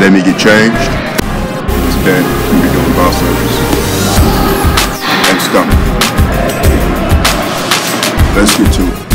let me get changed. Today, we'll be doing biceps and stomach. Let's get to it.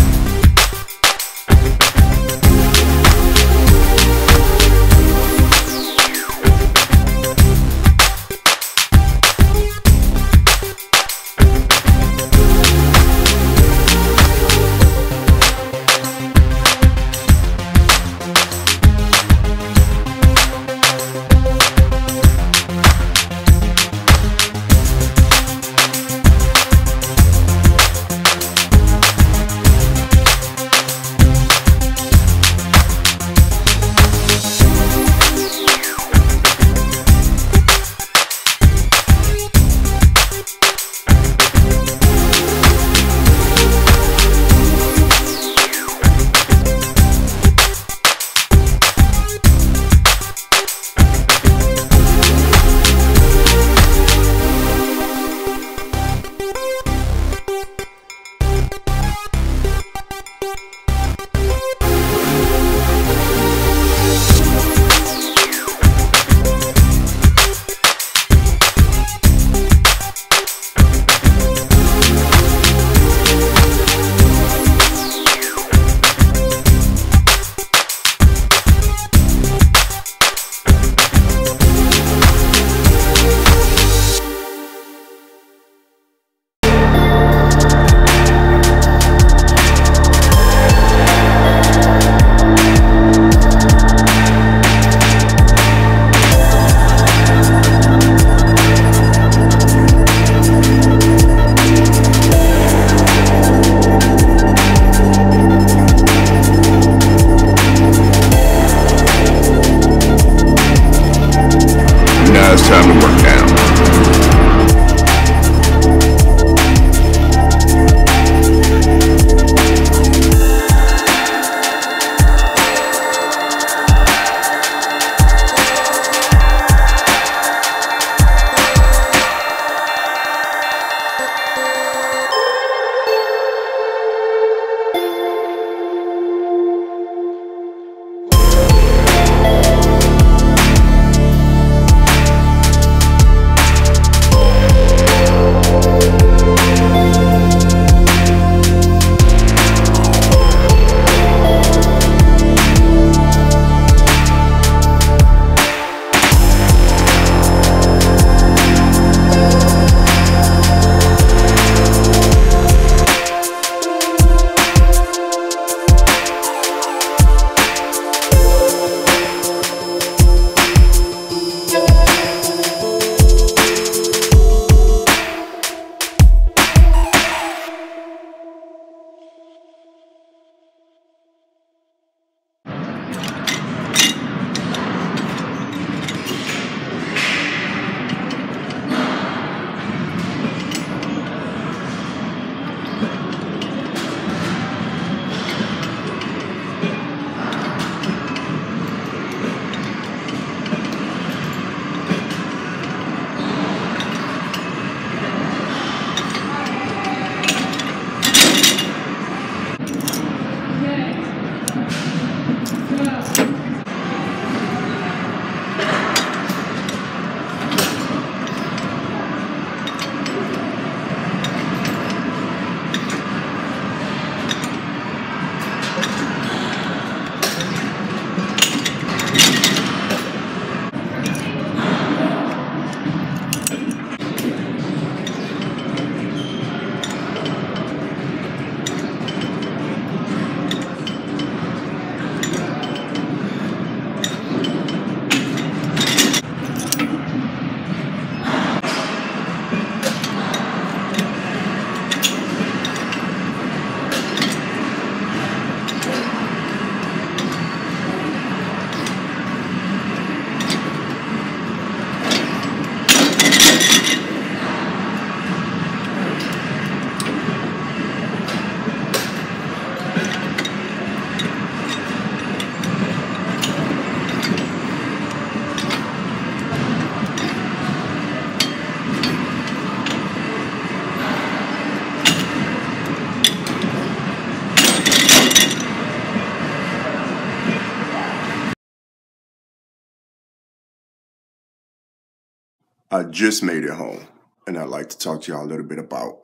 I just made it home, and I'd like to talk to y'all a little bit about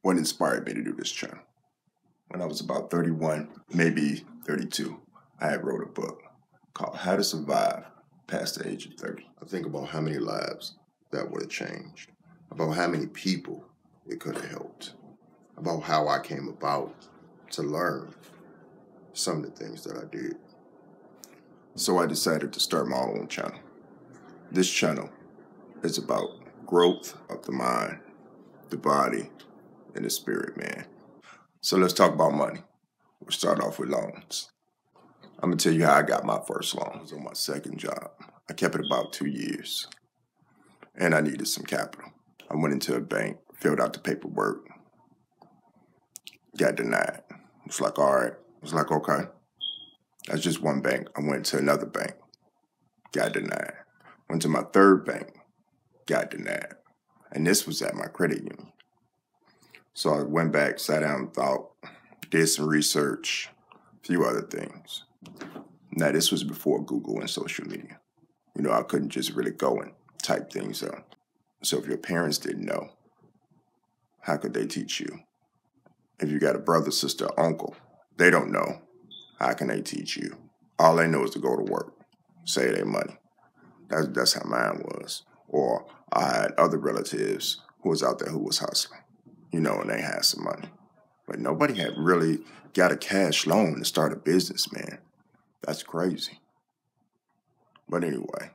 what inspired me to do this channel. When I was about 31, maybe 32, I had wrote a book called How to Survive Past the Age of 30. I think about how many lives that would have changed, about how many people it could have helped, about how I came about to learn some of the things that I did. So I decided to start my own channel. This channel is about growth of the mind, the body, and the spirit, man. So let's talk about money. We'll start off with loans. I'm gonna tell you how I got my first loan. I was on my second job. I kept it about 2 years, and I needed some capital. I went into a bank, filled out the paperwork, got denied. I was like, all right. I was like, okay. That's just one bank. I went to another bank, got denied. Went to my third bank, got denied. And this was at my credit union. So I went back, sat down, thought, did some research, a few other things. Now, this was before Google and social media. You know, I couldn't just really go and type things up. So if your parents didn't know, how could they teach you? If you got a brother, sister, uncle, they don't know, how can they teach you? All they know is to go to work, save their money. That's how mine was. Or I had other relatives who was out there who was hustling, you know, and they had some money. But nobody had really got a cash loan to start a business, man. That's crazy. But anyway,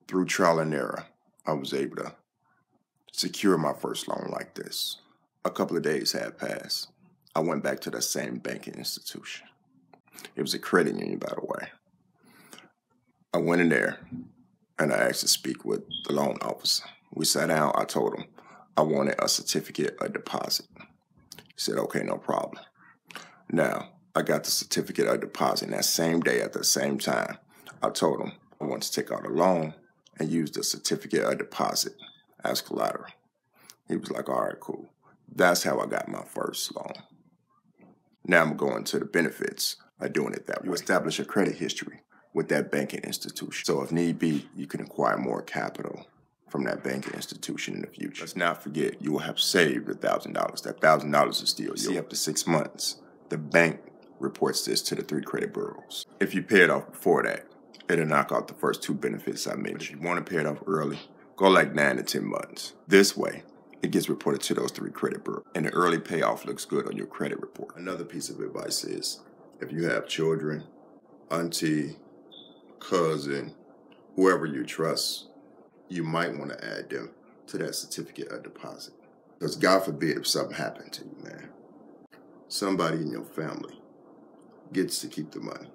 through trial and error, I was able to secure my first loan like this. A couple of days had passed. I went back to that same banking institution. It was a credit union, by the way. I went in there and I asked to speak with the loan officer. We sat down. I told him I wanted a certificate of deposit. He said, okay, no problem. Now, I got the certificate of deposit, and that same day at the same time, I told him I wanted to take out a loan and use the certificate of deposit as collateral. He was like, all right, cool. That's how I got my first loan. Now I'm going to the benefits of doing it that way. You establish a credit history with that banking institution. So if need be, you can acquire more capital from that banking institution in the future. Let's not forget, you will have saved $1,000. That $1,000 is still yours. See, after 6 months, the bank reports this to the 3 credit bureaus. If you pay it off before that, it'll knock out the first 2 benefits I mentioned. But if you want to pay it off early, go like 9 to 10 months. This way, it gets reported to those 3 credit bureaus, and the early payoff looks good on your credit report. Another piece of advice is, if you have children, auntie, cousin, whoever you trust, you might want to add them to that certificate of deposit. Because God forbid if something happened to you, man, somebody in your family gets to keep the money.